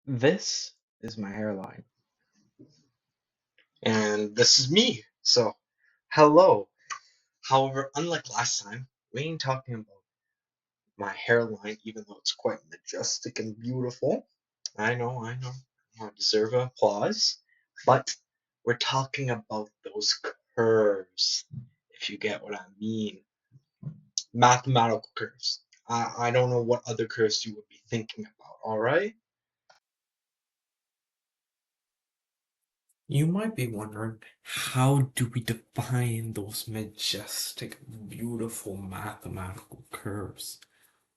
This is my hairline, and this is me. So, hello. However, unlike last time, we ain't talking about my hairline, even though it's quite majestic and beautiful. I deserve applause. But we're talking about those curves, if you get what I mean. Mathematical curves. I don't know what other curves you would be thinking about, alright? You might be wondering, how do we define those majestic, beautiful mathematical curves?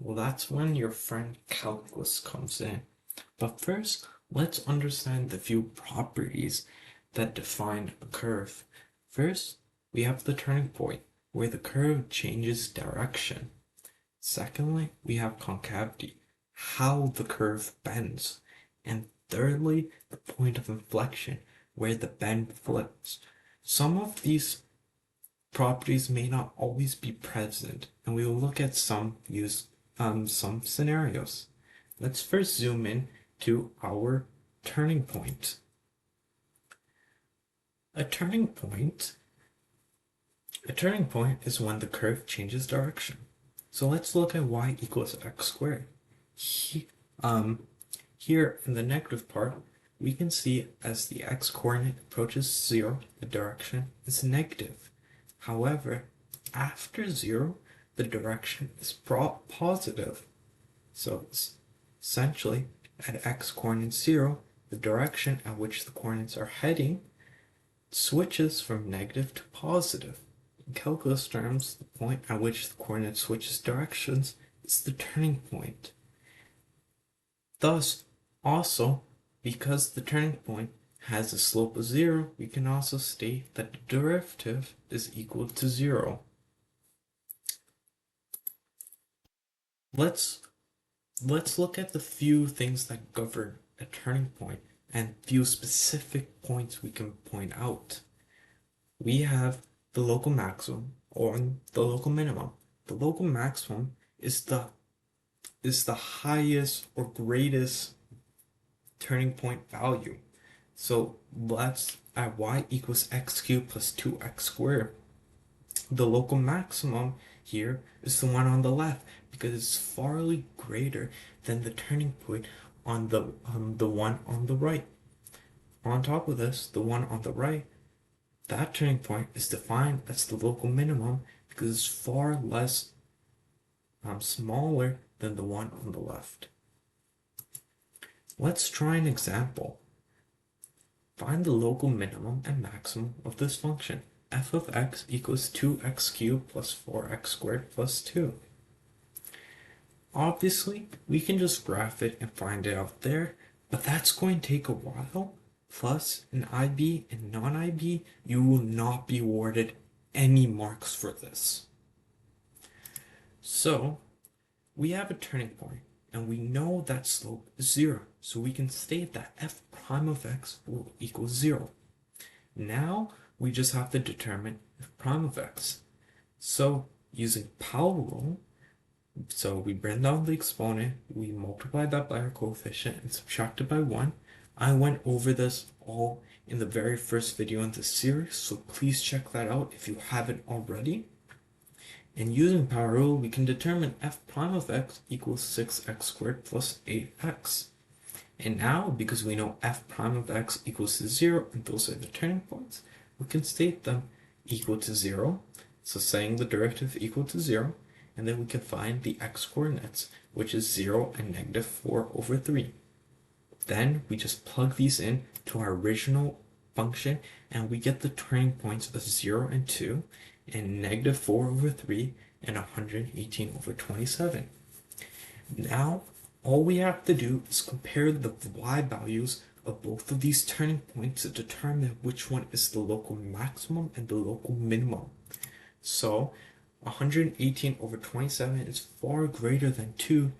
Well, that's when your friend calculus comes in. But first, let's understand the few properties that define a curve. First, we have the turning point, where the curve changes direction. Secondly, we have concavity, how the curve bends. And thirdly, the point of inflection, where the bend flips. Some of these properties may not always be present, and we will look at some scenarios. Let's first zoom in to our turning point. A turning point A turning point is when the curve changes direction. So let's look at y equals x squared. He, um, Here in the negative part, we can see as the x coordinate approaches 0, the direction is negative. However, after 0, the direction is positive. So essentially, at x coordinate 0, the direction at which the coordinates are heading switches from negative to positive. In calculus terms, the point at which the coordinate switches directions is the turning point. Thus, also, because the turning point has a slope of 0, we can also state that the derivative is equal to 0. Let's let's look at the few things that govern a turning point and few specific points we can point out. We have the local maximum or the local minimum. The local maximum is the highest or greatest turning point value. So let's at y equals x cubed plus 2x squared. The local maximum here is the one on the left because it's far greater than the turning point on the one on the right. On top of this, the one on the right, that turning point is defined as the local minimum because it's far less smaller than the one on the left. Let's try an example. Find the local minimum and maximum of this function. F of x equals 2x cubed plus 4x squared plus 2. Obviously, we can just graph it and find it out there, but that's going to take a while. Plus, in IB and non-IB, you will not be awarded any marks for this. So, we have a turning point, and we know that slope is 0, so we can state that f prime of x will equal 0. Now, we just have to determine f prime of x. So, using power rule, so we bring down the exponent, we multiply that by our coefficient and subtract it by 1. I went over this all in the very first video in this series, so please check that out if you haven't already. And using power rule, we can determine f prime of x equals 6x squared plus 8x. And now, because we know f prime of x equals to 0, and those are the turning points, we can state them equal to 0, so saying the derivative equal to 0, and then we can find the x coordinates, which is 0 and negative 4 over 3. Then we just plug these in to our original function, and we get the turning points of 0 and 2, and negative 4 over 3, and 118 over 27. Now, all we have to do is compare the y values of both of these turning points to determine which one is the local maximum and the local minimum. So 118 over 27 is far greater than 2,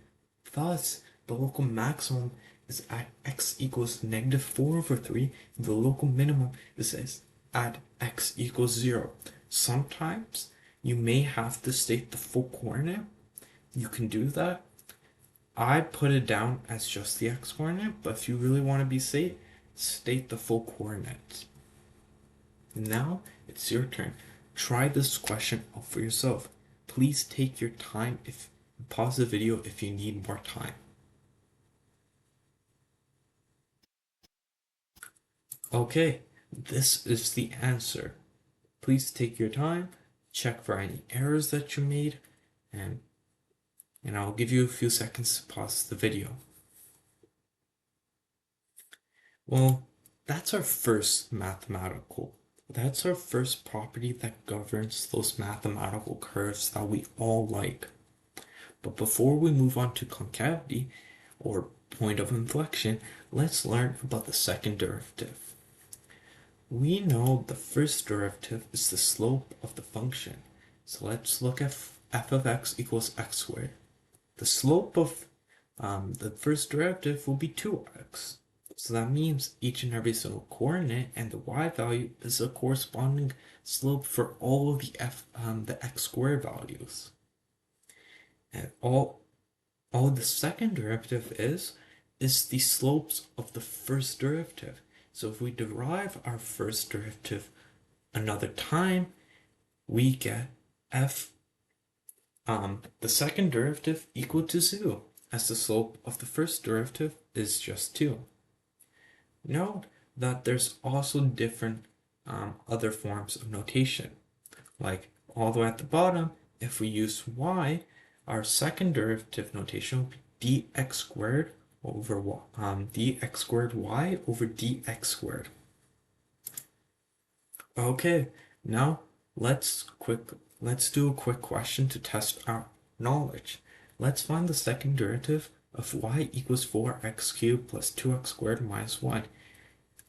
thus the local maximum is at x equals negative 4 over 3, and the local minimum is at x equals 0. Sometimes you may have to state the full coordinate. You can do that, I put it down as just the x-coordinate, but if you really want to be safe, state the full coordinates. Now it's your turn. Try this question out for yourself. Please take your time. If pause the video if you need more time. Okay, this is the answer. Please take your time, check for any errors that you made, and I'll give you a few seconds to pause the video. Well, that's our first property that governs those mathematical curves that we all like. But before we move on to concavity, or point of inflection, let's learn about the second derivative. We know the first derivative is the slope of the function. So let's look at f of x equals x squared. The slope of the first derivative will be 2x. So that means each and every single coordinate and the y value is a corresponding slope for all of the x squared values. And all the second derivative is the slopes of the first derivative. So if we derive our first derivative another time, we get the second derivative equal to 0, as the slope of the first derivative is just 2. Note that there's also different other forms of notation. Like all the way at the bottom, if we use y, our second derivative notation will be dx squared over dx squared y over dx squared. Okay, now let's do a quick question to test our knowledge. Let's find the second derivative of y equals 4x cubed plus 2x squared minus 1.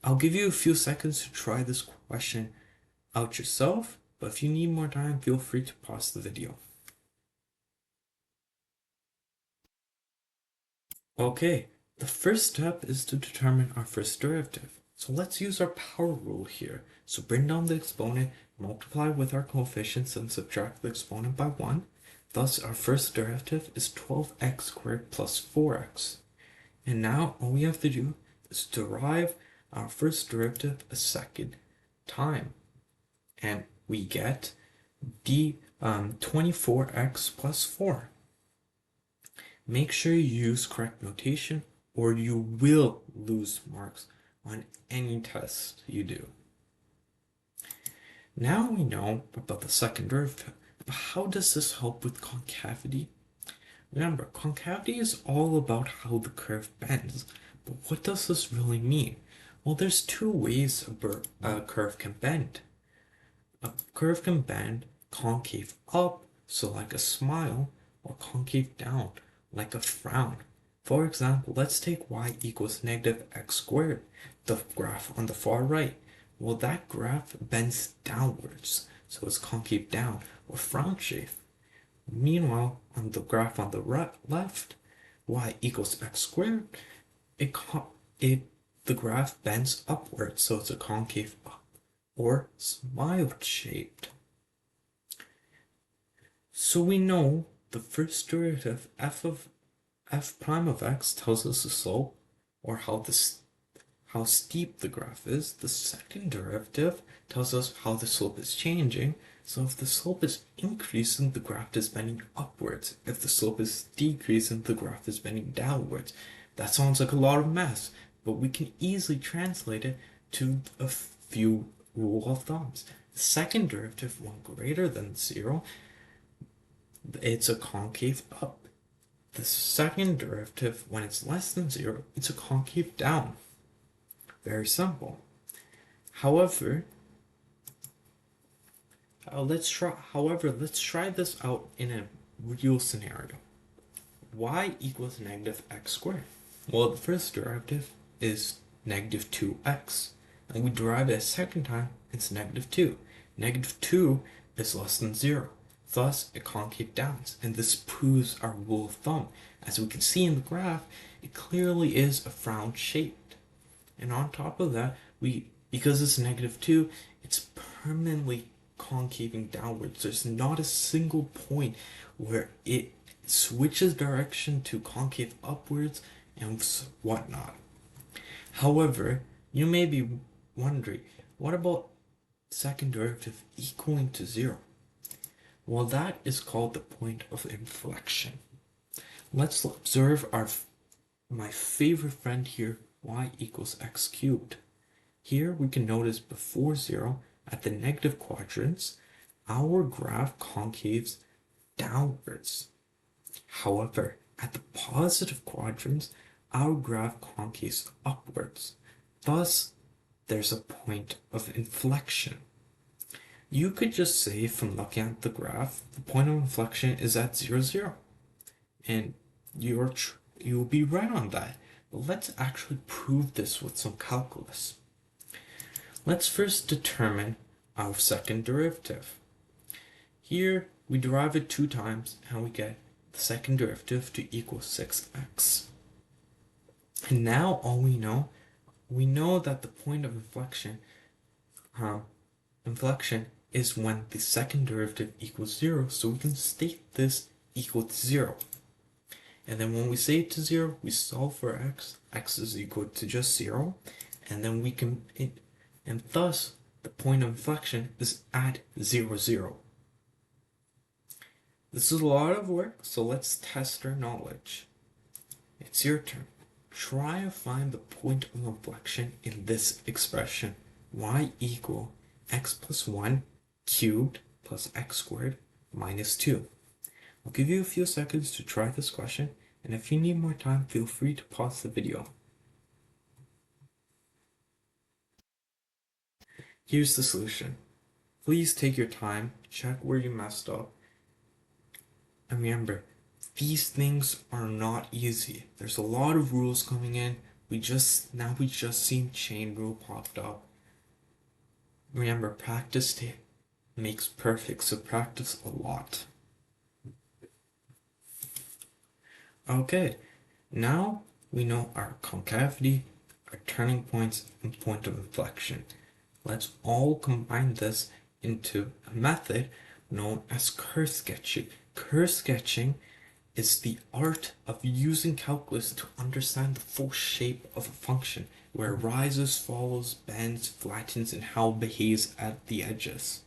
I'll give you a few seconds to try this question out yourself, but if you need more time, feel free to pause the video. Okay, the first step is to determine our first derivative. So let's use our power rule here. So bring down the exponent, multiply with our coefficients, and subtract the exponent by 1. Thus, our first derivative is 12x squared plus 4x. And now all we have to do is derive our first derivative a second time. And we get 24x plus 4. Make sure you use correct notation or you will lose marks on any test you do. Now we know about the second derivative, but how does this help with concavity? Remember, concavity is all about how the curve bends, but what does this really mean? Well, there's two ways a curve can bend. A curve can bend concave up, so like a smile, or concave down, like a frown. For example, let's take y equals negative x squared, the graph on the far right. Well, that graph bends downwards, so it's concave down, or frown shape. Meanwhile, on the graph on the left, y equals x squared, the graph bends upwards, so it's a concave up, or smile shaped. So we know the first derivative f prime of x tells us the slope, or how steep the graph is. The second derivative tells us how the slope is changing. So if the slope is increasing, the graph is bending upwards. If the slope is decreasing, the graph is bending downwards. That sounds like a lot of math, but we can easily translate it to a few rule of thumbs. The second derivative, when greater than 0, it's a concave up. The second derivative, when it's less than 0, it's a concave down. Very simple. However, let's try this out in a real scenario. Y equals negative x squared. Well, the first derivative is negative 2x. And we derive it a second time, it's negative 2. Negative 2 is less than 0. Thus, it concave downs. And this proves our rule of thumb. As we can see in the graph, it clearly is a frown shaped. And on top of that, because it's negative 2, it's permanently concaving downwards. There's not a single point where it It switches direction to concave upwards and whatnot. However, you may be wondering, what about second derivative equaling to 0? Well, that is called the point of inflection. Let's observe my favorite friend here, y equals x cubed. Here we can notice before 0, at the negative quadrants, our graph concaves downwards. However, at the positive quadrants, our graph concaves upwards. Thus, there's a point of inflection. You could just say from looking at the graph, the point of inflection is at 0, 0. And you'll be right on that. But let's actually prove this with some calculus. Let's first determine our second derivative. Here, we derive it 2 times, and we get the second derivative to equal 6x. And now all we know that the point of inflection is when the second derivative equals 0, so we can state this equal to 0. And then when we say it to 0, we solve for x is equal to just 0, and then we can, and thus the point of inflection is at 0, 0. This is a lot of work, so let's test our knowledge. It's your turn. Try to find the point of inflection in this expression, y equal x plus 1 cubed plus x squared minus 2. I'll give you a few seconds to try this question, and if you need more time, feel free to pause the video. Here's the solution. Please take your time, check where you messed up, and remember, these things are not easy. There's a lot of rules coming in. We just seen chain rule popped up. Remember, practice makes perfect, so practice a lot. Okay, now we know our concavity, our turning points, and point of inflection. Let's all combine this into a method known as curve sketching. Curve sketching is the art of using calculus to understand the full shape of a function, where it rises, falls, bends, flattens, and how it behaves at the edges.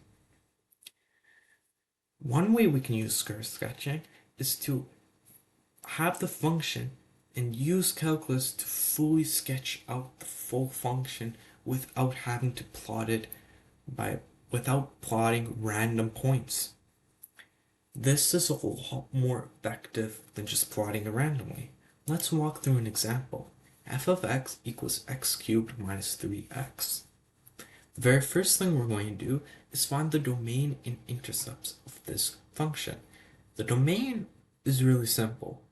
One way we can use curve sketching is to have the function and use calculus to fully sketch out the full function without having to plot it without plotting random points. This is a lot more effective than just plotting it randomly. Let's walk through an example. F of x equals x cubed minus 3x. The very first thing we're going to do is find the domain and intercepts of this function. The domain is really simple.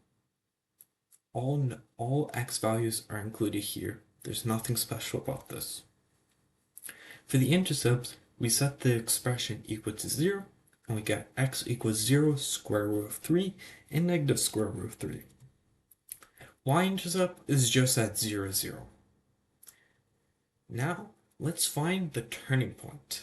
All x values are included here. There's nothing special about this. For the intercepts, we set the expression equal to 0, and we get x equals 0 square root of 3 and negative square root of 3. Y-intercept is just at 0, 0. Now, let's find the turning point.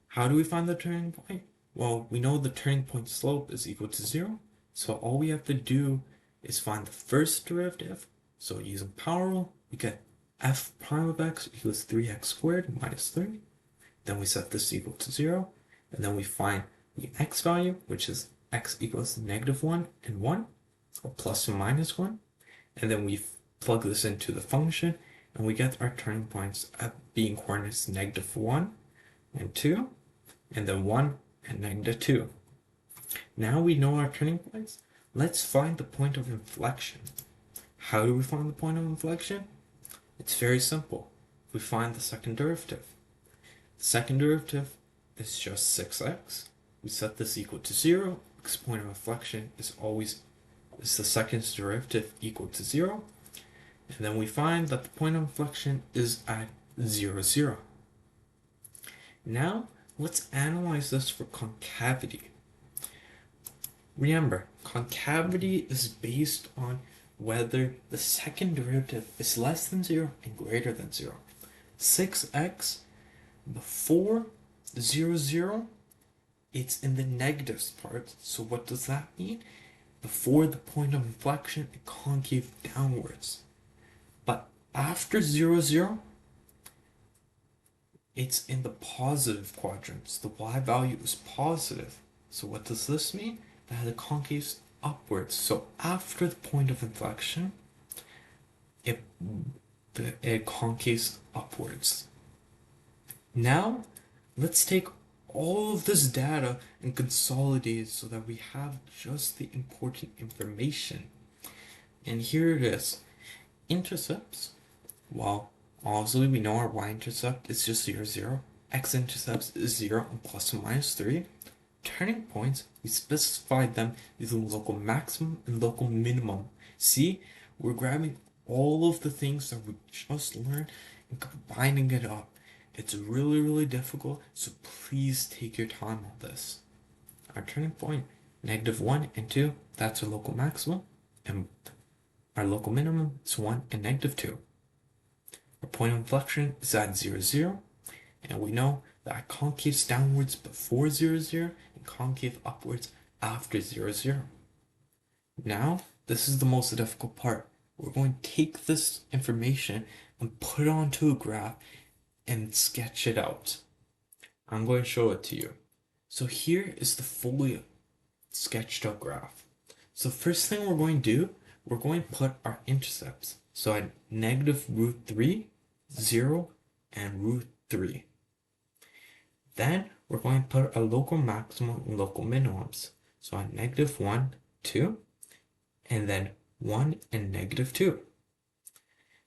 How do we find the turning point? Well, we know the turning point slope is equal to 0, so all we have to do is find the first derivative. So using power rule, we get f prime of x equals 3x squared minus 3. Then we set this equal to 0, and then we find the x value, which is x equals negative 1 and 1, or plus or minus 1. And then we plug this into the function, and we get our turning points at being coordinates negative 1 and 2, and then 1 and negative 2. Now we know our turning points. Let's find the point of inflection. How do we find the point of inflection? It's very simple. We find the second derivative. The second derivative is just 6x. We set this equal to 0 because point of inflection is the second derivative equal to 0. And then we find that the point of inflection is at 0, 0. Now, let's analyze this for concavity. Remember, concavity is based on whether the second derivative is less than 0 and greater than 0. 6x before 0, 0, it's in the negatives part. So what does that mean? before the point of inflection and concave downwards. But after 0, 0, it's in the positive quadrants. The y value is positive. So what does this mean? That the concave's upwards. So after the point of inflection, it concaves upwards. Now, let's take all of this data and consolidate it so that we have just the important information. And here it is. Intercepts, well, obviously we know our y-intercept is just 0, 0. X-intercept is 0 and plus or minus 3. Turning points, we specified them using local maximum and local minimum. See, we're grabbing all of the things that we just learned and combining it up. It's really, really difficult, so please take your time on this. Our turning point, -1 and 2, that's our local maximum, and our local minimum is 1 and -2. Our point of inflection is at 0, 0, and we know that concaves downwards before 0, 0, and concave upwards after 0, 0. Now, this is the most difficult part. We're going to take this information and put it onto a graph and sketch it out. I'm going to show it to you. So here is the fully sketched out graph. So first thing we're going to do, we're going to put our intercepts. So at -√3, 0, and √3. Then we're going to put our local maximum and local minimums. So at -1, 2, and then 1 and -2.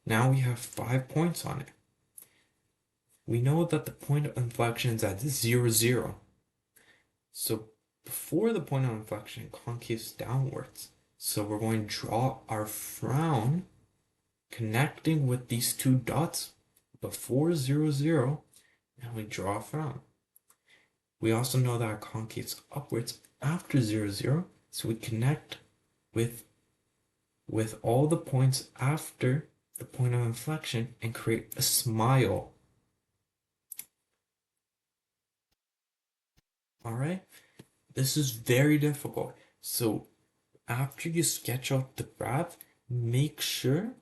Now we have 5 points on it. We know that the point of inflection is at 0, 0. So before the point of inflection, concaves downwards. So we're going to draw our frown connecting with these two dots before 0, 0, and we draw a frown. We also know that our concave's upwards after 0, 0, so we connect with all the points after the point of inflection and create a smile. Alright, this is very difficult. So after you sketch out the graph, make sure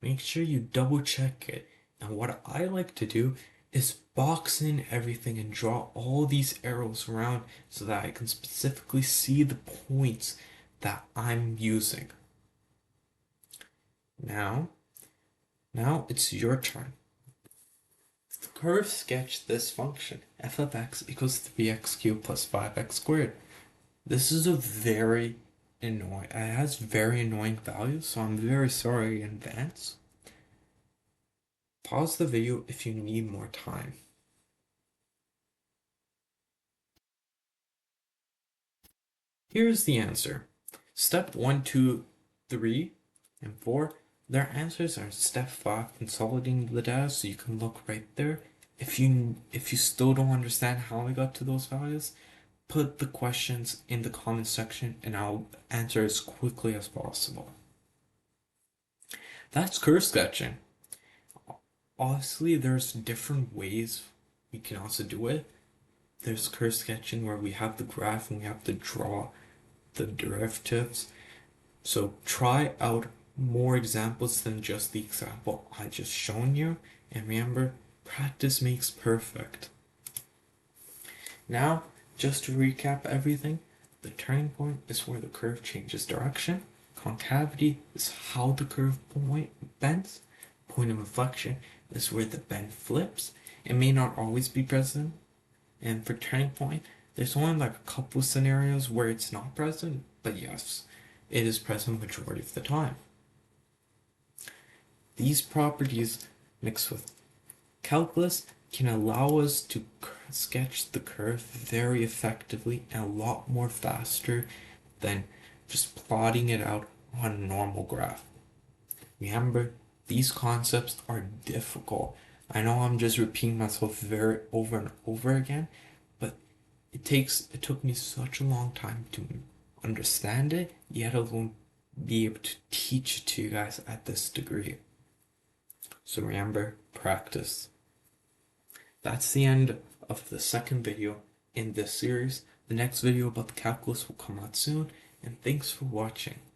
you double check it. And what I like to do is box in everything and draw all these arrows around so that I can specifically see the points that I'm using. Now it's your turn. Curve sketch this function, f of x equals 3x cubed plus 5x squared. This is a very annoying, it has very annoying values, so I'm very sorry in advance. Pause the video if you need more time. Here's the answer. Step 1, 2, 3, and 4. Their answers are step 5, consolidating the data, so you can look right there. If you still don't understand how we got to those values, put the questions in the comment section and I'll answer as quickly as possible. That's curve sketching. Obviously, there's different ways we can also do it. There's curve sketching where we have the graph and we have to draw the derivatives. So try out more examples than just the example I just shown you, and remember, practice makes perfect. Now, just to recap everything, the turning point is where the curve changes direction. Concavity is how the curve point bends. Point of inflection is where the bend flips. It may not always be present. And for turning point, there's only like a couple scenarios where it's not present, but yes, it is present majority of the time. These properties mixed with calculus can allow us to sketch the curve very effectively and a lot more faster than just plotting it out on a normal graph. Remember, these concepts are difficult. I know I'm just repeating myself very over and over again, but it took me such a long time to understand it, yet alone be able to teach it to you guys at this degree. So remember, practice. That's the end of the second video in this series. The next video about the calculus will come out soon, and thanks for watching.